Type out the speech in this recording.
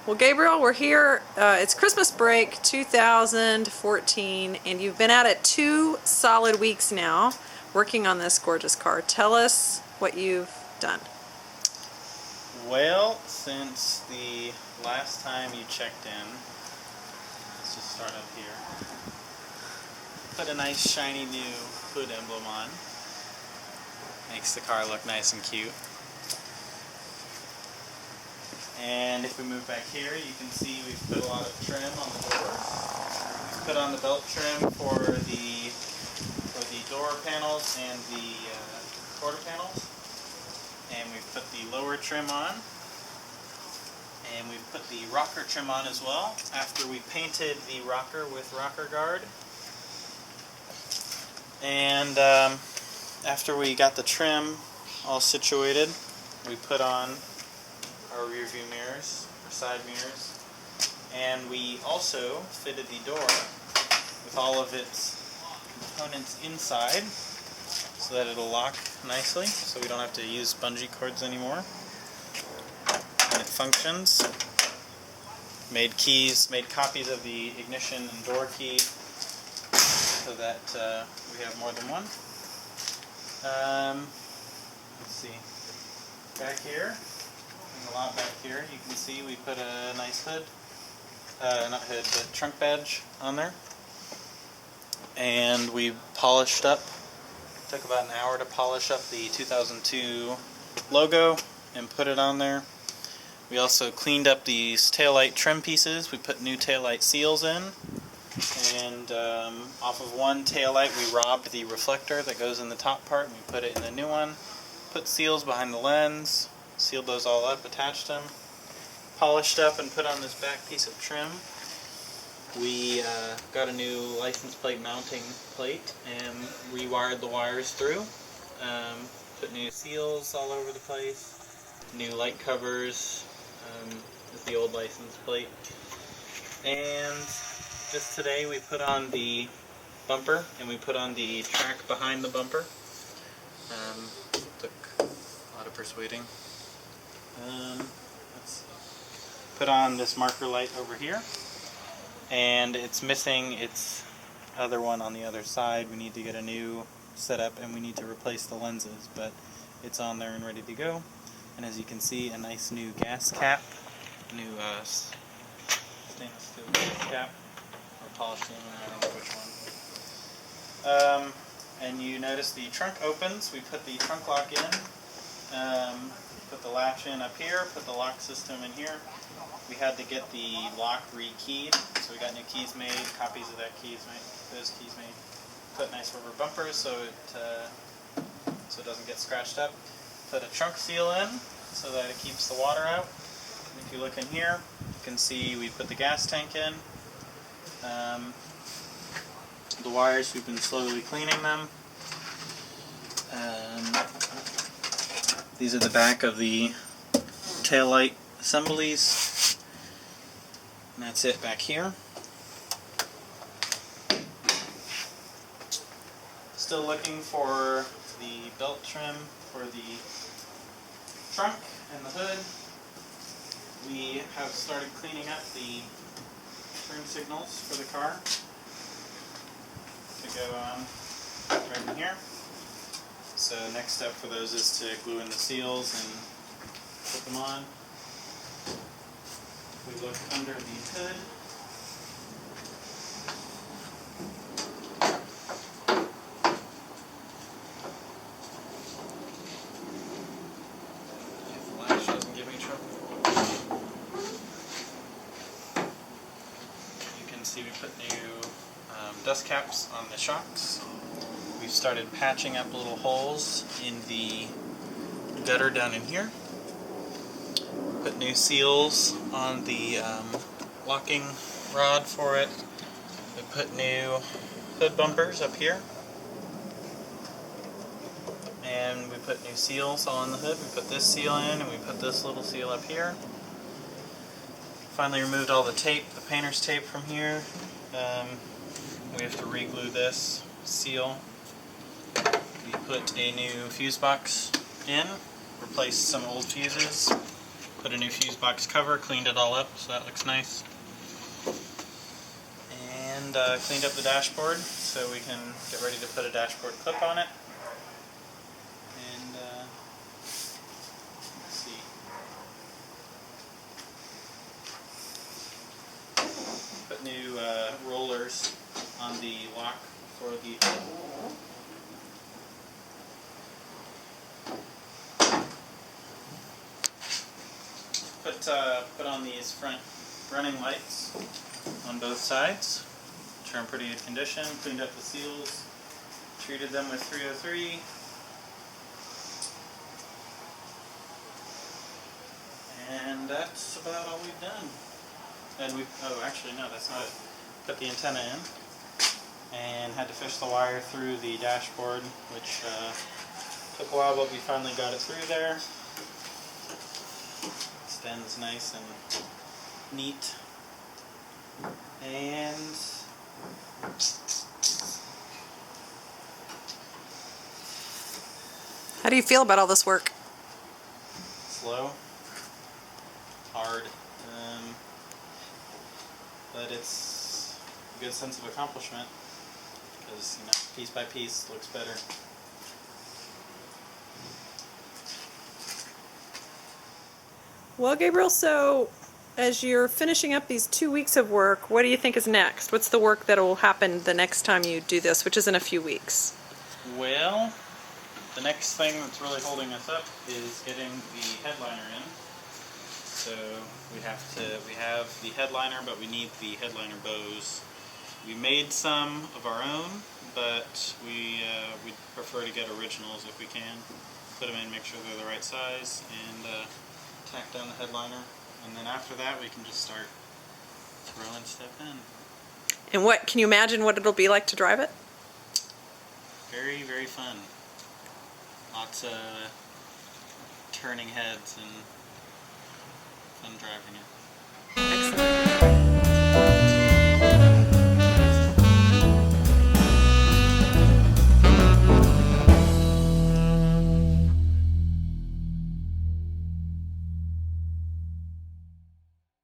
Well, Gabriel, we're here. It's Christmas break 2014, and you've been at it 2 solid weeks now working on this gorgeous car. Tell us what you've done. Well, since the last time you checked in, let's just start up here. Put a nice shiny new hood emblem on. Makes the car look nice and cute. And if we move back here, you can see we've put a lot of trim on the doors. We've put on the belt trim for the door panels and the quarter panels. And we've put the lower trim on. And we've put the rocker trim on as well, after we painted the rocker with rocker guard. And after we got the trim all situated, we put on our rear view mirrors, or side mirrors, and we also fitted the door with all of its components inside so that it'll lock nicely, so we don't have to use bungee cords anymore. And it functions. Made copies of the ignition and door key so that we have more than one. Let's see, back here, a lot back here, you can see we put a nice hood, not hood, but trunk badge on there. And we polished up, took about an hour to polish up the 2002 logo and put it on there. We also cleaned up these taillight trim pieces. We put new taillight seals in. And off of one taillight we robbed the reflector that goes in the top part and we put it in the new one. Put seals behind the lens. Sealed those all up, attached them, polished up, and put on this back piece of trim. We got a new license plate mounting plate and rewired the wires through. Put new seals all over the place. New light covers with the old license plate. And just today we put on the bumper and we put on the track behind the bumper. Took a lot of persuading. Let's put on this marker light over here, and it's missing its other one on the other side. We need to get a new setup and we need to replace the lenses, but it's on there and ready to go. And as you can see, a nice new gas cap, new stainless steel gas cap, or polished aluminum, I don't know which one. And you notice the trunk opens. We put the trunk lock in. Put the latch in up here, put the lock system in here. We had to get the lock re-keyed, so we got new keys made, copies of those keys made. Put nice rubber bumpers so it doesn't get scratched up. Put a trunk seal in so that it keeps the water out. And if you look in here, you can see we put the gas tank in. The wires, we've been slowly cleaning them. These are the back of the taillight assemblies, and that's it back here. Still looking for the belt trim for the trunk and the hood. We have started cleaning up the turn signals for the car to go on right in here. So next step for those is to glue in the seals and put them on. We look under the hood. If the latch doesn't give me trouble. You can see we put new dust caps on the shocks. We've started patching up little holes in the gutter down in here. Put new seals on the locking rod for it. We put new hood bumpers up here. And we put new seals on the hood. We put this seal in and we put this little seal up here. Finally removed all the tape, the painter's tape from here. We have to re-glue this seal. We put a new fuse box in, replaced some old fuses. Put a new fuse box cover, cleaned it all up, so that looks nice. And cleaned up the dashboard so we can get ready to put a dashboard clip on it. And let's see. Put new rollers on the lock for the put on these front running lights on both sides, which are in pretty good condition. Cleaned up the seals, treated them with 303. And that's about all we've done. And oh actually no, that's not it. Put the antenna in and had to fish the wire through the dashboard, which took a while, but we finally got it through there. Extends nice and neat. And How do you feel about all this work? slow, hard, but it's a good sense of accomplishment because, you know, piece by piece looks better. Well, Gabriel, so as you're finishing up these 2 weeks of work, what do you think is next? What's the work that will happen the next time you do this, which is in a few weeks? Well, the next thing that's really holding us up is getting the headliner in. So we have the headliner, but we need the headliner bows. We made some of our own, but we prefer to get originals if we can. Put them in, make sure they're the right size, and tack down the headliner. And then after that, we can just start throwing stuff in. And what can you imagine what it'll be like to drive it? Very, very fun. Lots of turning heads and fun driving it.